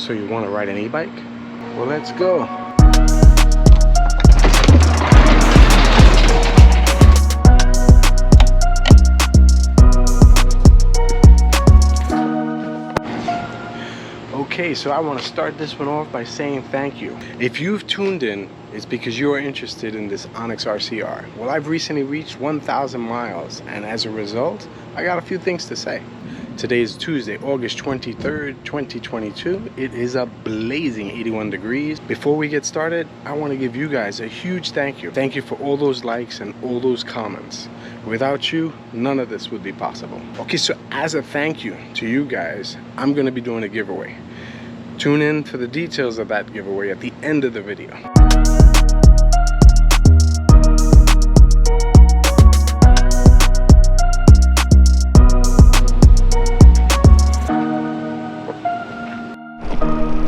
So you want to ride an e-bike? Well, let's go. Okay, so I want to start this one off by saying thank you. If you've tuned in, it's because you are interested in this ONYX RCR. Well, I've recently reached 1,000 miles, and as a result, I got a few things to say. Today is Tuesday, August 23rd, 2022. It is a blazing 81 degrees. Before we get started, I want to give you guys a huge thank you. Thank you for all those likes and all those comments. Without you, none of this would be possible. Okay, so as a thank you to you guys, I'm going to be doing a giveaway. Tune in for the details of that giveaway at the end of the video.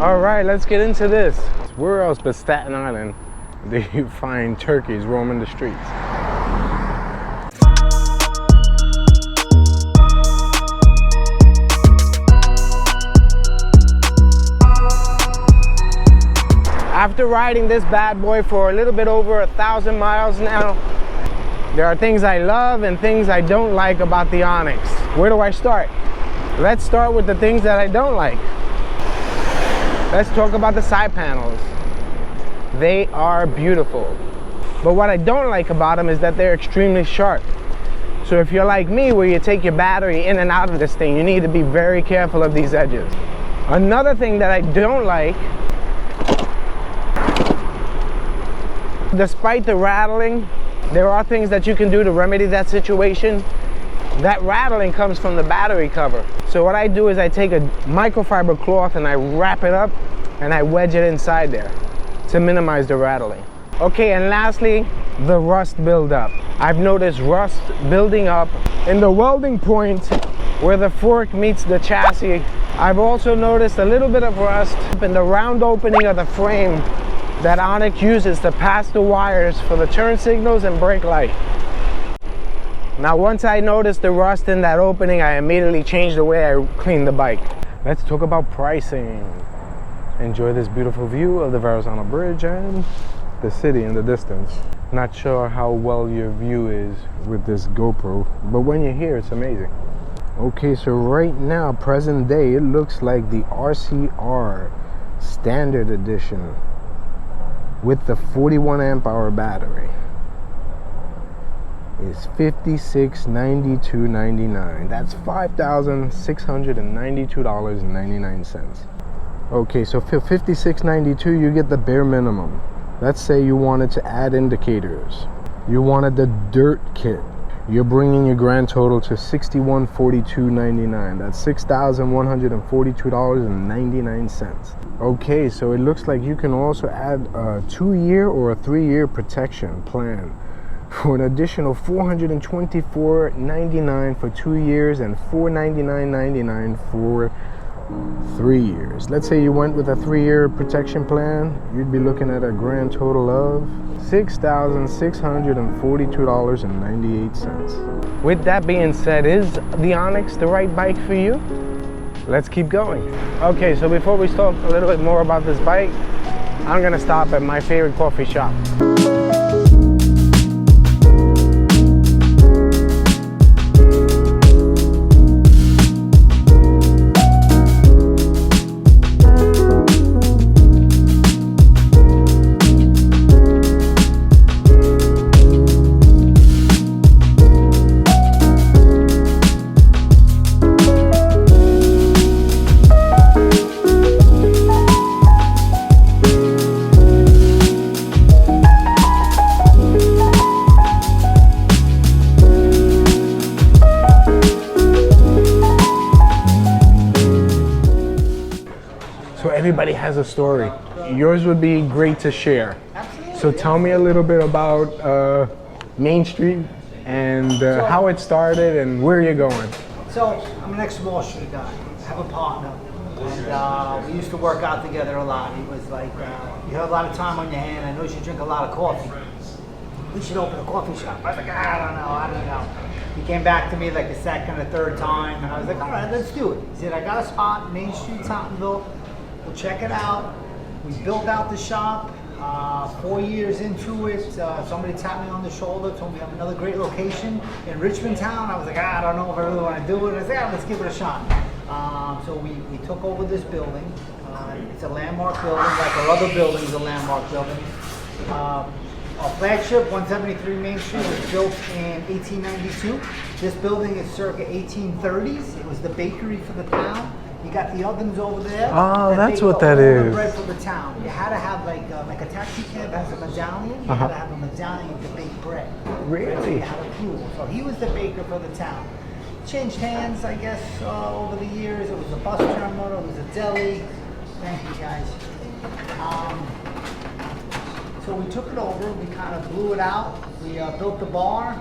All right, let's get into this. Where else but Staten Island do you find turkeys roaming the streets? After riding this bad boy for a little bit over 1,000 miles now, there are things I love and things I don't like about the ONYX. Where do I start? Let's start with the things that I don't like. Let's talk about the side panels. They are beautiful. But what I don't like about them is that they're extremely sharp. So if you're like me, where you take your battery in and out of this thing, you need to be very careful of these edges. Another thing that I don't like, despite the rattling, there are things that you can do to remedy that situation. That rattling comes from the battery cover. So what I do is I take a microfiber cloth and I wrap it up and I wedge it inside there to minimize the rattling. Okay, and lastly, the rust buildup. I've noticed rust building up in the welding point where the fork meets the chassis. I've also noticed a little bit of rust in the round opening of the frame that ONYX uses to pass the wires for the turn signals and brake light. Now, once I noticed the rust in that opening, I immediately changed the way I cleaned the bike. Let's talk about pricing. Enjoy this beautiful view of the Verrazano Bridge and the city in the distance. Not sure how well your view is with this GoPro, but when you're here, it's amazing. Okay, so right now, present day, it looks like the RCR Standard Edition with the 41 amp hour battery is $5692.99. That's $5,692.99. Okay, so for $56.92 you get the bare minimum. Let's say you wanted to add indicators, you wanted the dirt kit, you're bringing your grand total to $6142.99. That's $6,142.99. Okay, so it looks like you can also add a 2-year or a 3-year protection plan for an additional $424.99 for 2 years and $499.99 for 3 years. Let's say you went with a 3-year protection plan, you'd be looking at a grand total of $6,642.98. With that being said, is the ONYX the right bike for you? Let's keep going. Okay, so before we talk a little bit more about this bike, I'm gonna stop at my favorite coffee shop. Everybody has a story. Yours would be great to share. Absolutely. So tell me a little bit about Main Street and how it started and where you're going. So I'm an ex-Wall Street guy. I have a partner, and we used to work out together a lot. He was like, you have a lot of time on your hand. I know you should drink a lot of coffee. We should open a coffee shop. I was like, I don't know. He came back to me like the second or third time, and I was like, all right, let's do it. He said, I got a spot, Main Street, Tottenville. Well, check it out. We built out the shop. 4 years into it, somebody tapped me on the shoulder, told me I have another great location in Richmond Town. I was like, I don't know if I really want to do it. I said, let's give it a shot. So we took over this building. It's a landmark building, like our other buildings are landmark buildings. Our flagship, 173 Main Street, was built in 1892. This building is circa 1830s. It was the bakery for the town. You got the ovens over there. Oh, that's what that is. The bread for the town. You had to have like a taxi cab has a medallion. You had to have a medallion to bake bread. Really? So you had a pool. So he was the baker for the town. Changed hands, I guess, over the years. It was a bus terminal. It was a deli. Thank you, guys. So we took it over. We kind of blew it out. We built the bar,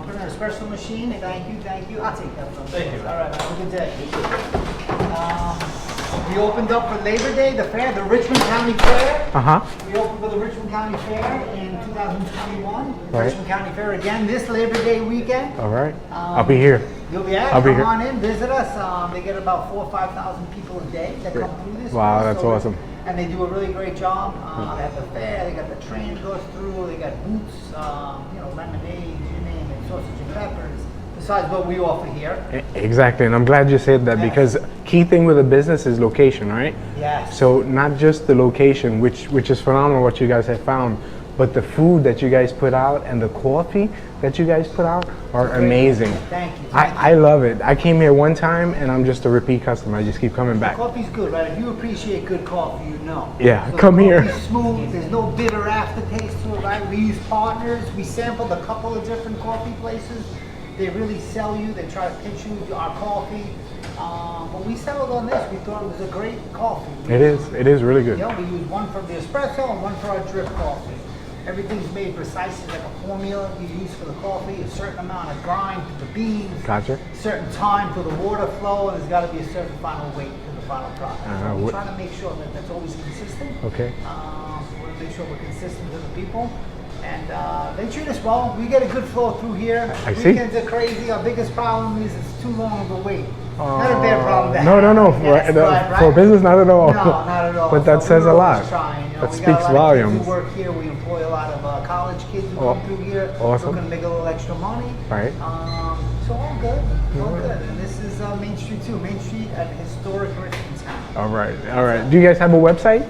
put in an espresso machine. Thank you. I'll take that from you. Thank you. All right, have a good day. We opened up for Labor Day, the fair, the Richmond County Fair. We opened for the Richmond County Fair in 2021. Right. Richmond County Fair again this Labor Day weekend. All right. I'll be here. You'll be at. Come on in, visit us. They get about 4,000 or 5,000 people a day that come through this. Wow, place. that's awesome. And they do a really great job. They have the fair, they got the train that goes through, they got booths, lemonade, you name it, sausage and peppers. Besides what we offer here. Exactly, and I'm glad you said that because key thing with a business is location, right? Yes. So not just the location, which is phenomenal what you guys have found, but the food that you guys put out and the coffee that you guys put out are amazing. Thank you. I love it. I came here one time and I'm just a repeat customer. I just keep coming back. Coffee's good, right? If you appreciate good coffee, you know. Yeah, So come the here. coffee's smooth. There's no bitter aftertaste to it, right? We use partners. We sampled a couple of different coffee places. They really sell you. They try to pitch you our coffee. But we settled on this. We thought it was a great coffee. It is really good. We use one for the espresso and one for our drip coffee. Everything's made precisely like a formula you use for the coffee, a certain amount of grind to the beans, Gotcha. certain time for the water flow, and there's got to be a certain final weight to the final product. So we're trying to make sure that that's always consistent. Okay. We want to make sure we're consistent to the people. And they treat us well. We get a good flow through here. I see. Weekends are crazy. Our biggest problem is it's too long of a wait. Not a bad problem to have. No. Yes, right. For business, not at all. No, not at all. But that says a lot. That speaks we got a lot volumes. of kids who work here. We employ a lot of college kids who come through here. Awesome. Looking to make a little extra money. Right. So all good. All good. And this is Main Street too. Main Street at historic Richmond Town. All right. Do you guys have a website?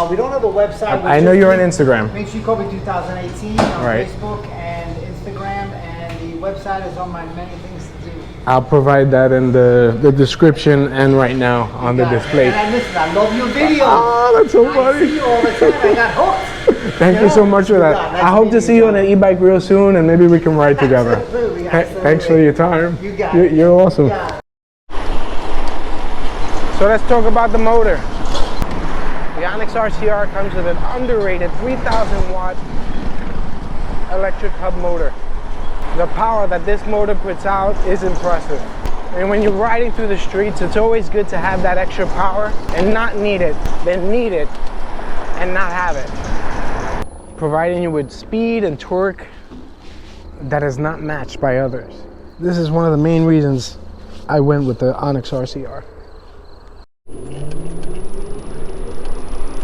We don't have a website. I know you're on Instagram. Main Street Coffee 2018 on Right. Facebook and Instagram, and the website is on my many things to do. I'll provide that in the description and right now on the display. And I love your videos. Oh, that's so I funny. see you all the time. I got hooked. Thank you so much for that. Nice I hope to see you on an e-bike real soon and maybe we can ride together. Absolutely. Thanks for your time. You got it. You're awesome. So let's talk about the motor. The ONYX RCR comes with an underrated 3,000 watt electric hub motor. The power that this motor puts out is impressive. And when you're riding through the streets, it's always good to have that extra power and not need it, then need it and not have it. Providing you with speed and torque that is not matched by others. This is one of the main reasons I went with the ONYX RCR.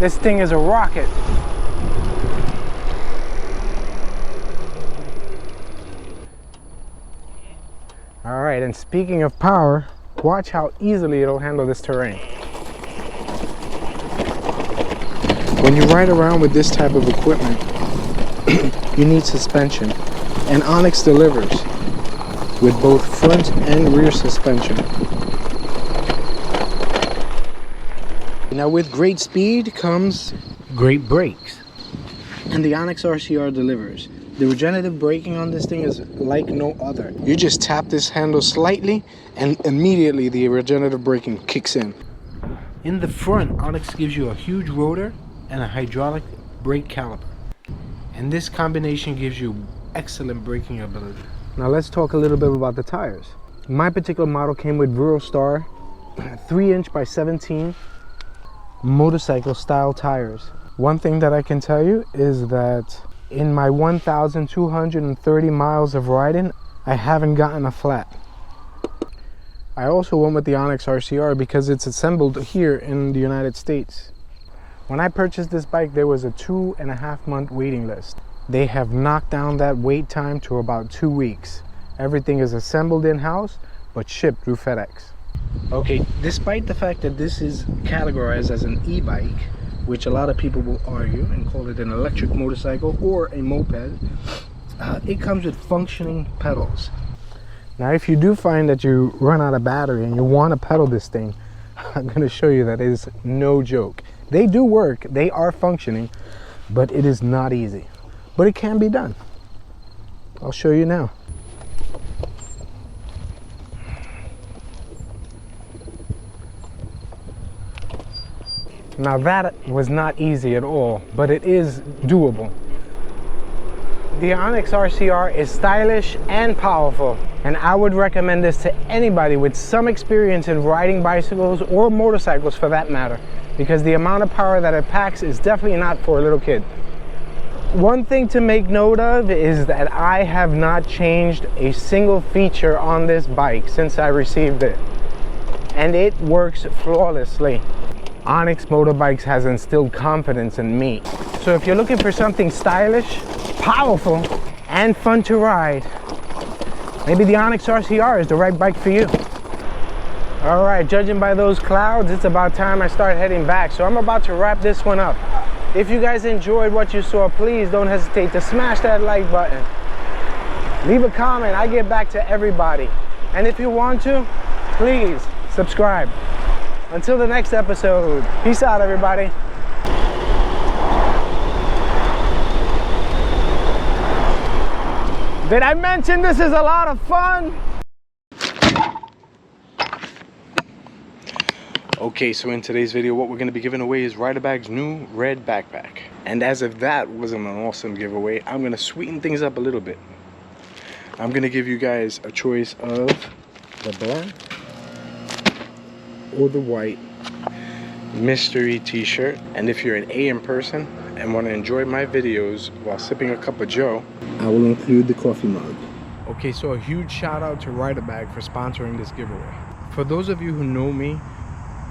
This thing is a rocket. All right, and speaking of power, watch how easily it'll handle this terrain. When you ride around with this type of equipment, you need suspension, and ONYX delivers with both front and rear suspension. Now with great speed comes great brakes, and the ONYX RCR delivers. The regenerative braking on this thing is like no other. You just tap this handle slightly and immediately the regenerative braking kicks in. In the front, ONYX gives you a huge rotor and a hydraulic brake caliper. And this combination gives you excellent braking ability. Now let's talk a little bit about the tires. My particular model came with Virostar 3" by 17 motorcycle style tires. One thing that I can tell you is that in my 1,230 miles of riding, I haven't gotten a flat. I also went with the ONYX RCR because it's assembled here in the United States. When I purchased this bike, there was a 2.5 month waiting list. They have knocked down that wait time to about 2 weeks. Everything is assembled in-house, but shipped through FedEx. Okay, despite the fact that this is categorized as an e-bike, which a lot of people will argue and call it an electric motorcycle or a moped, it comes with functioning pedals. Now, if you do find that you run out of battery and you want to pedal this thing, I'm going to show you that it is no joke. They do work, they are functioning, but it is not easy. But it can be done. I'll show you now. Now that was not easy at all, but it is doable. The ONYX RCR is stylish and powerful, and I would recommend this to anybody with some experience in riding bicycles or motorcycles for that matter, because the amount of power that it packs is definitely not for a little kid. One thing to make note of is that I have not changed a single feature on this bike since I received it, and it works flawlessly. ONYX Motorbikes has instilled confidence in me. So if you're looking for something stylish, powerful, and fun to ride, maybe the ONYX RCR is the right bike for you. All right, judging by those clouds, it's about time I start heading back. So I'm about to wrap this one up. If you guys enjoyed what you saw, please don't hesitate to smash that like button. Leave a comment, I get back to everybody. And if you want to, please subscribe. Until the next episode, peace out, everybody. Did I mention this is a lot of fun? Okay, so in today's video, what we're going to be giving away is Riderbag's new red backpack. And as if that wasn't an awesome giveaway, I'm going to sweeten things up a little bit. I'm going to give you guys a choice of the black or the white mystery t-shirt. And if you're an AM person and want to enjoy my videos while sipping a cup of joe, I will include the coffee mug. Okay, so a huge shout out to Riderbag for sponsoring this giveaway. For those of you who know me,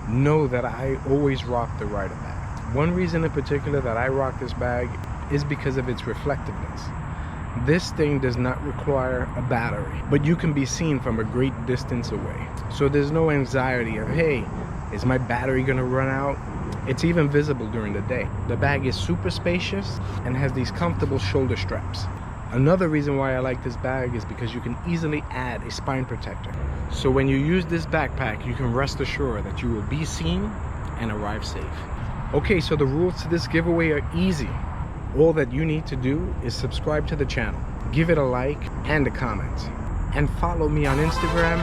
know that I always rock the Riderbag. One reason in particular that I rock this bag is because of its reflectiveness. This thing does not require a battery, but you can be seen from a great distance away. So there's no anxiety of, hey, is my battery gonna run out? It's even visible during the day. The bag is super spacious and has these comfortable shoulder straps. Another reason why I like this bag is because you can easily add a spine protector. So when you use this backpack, you can rest assured that you will be seen and arrive safe. Okay, so the rules to this giveaway are easy. All that you need to do is subscribe to the channel, give it a like and a comment, and follow me on Instagram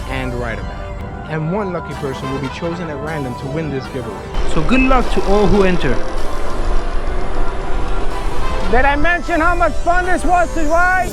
and Riderbag. And one lucky person will be chosen at random to win this giveaway. So good luck to all who enter. Did I mention how much fun this was to ride?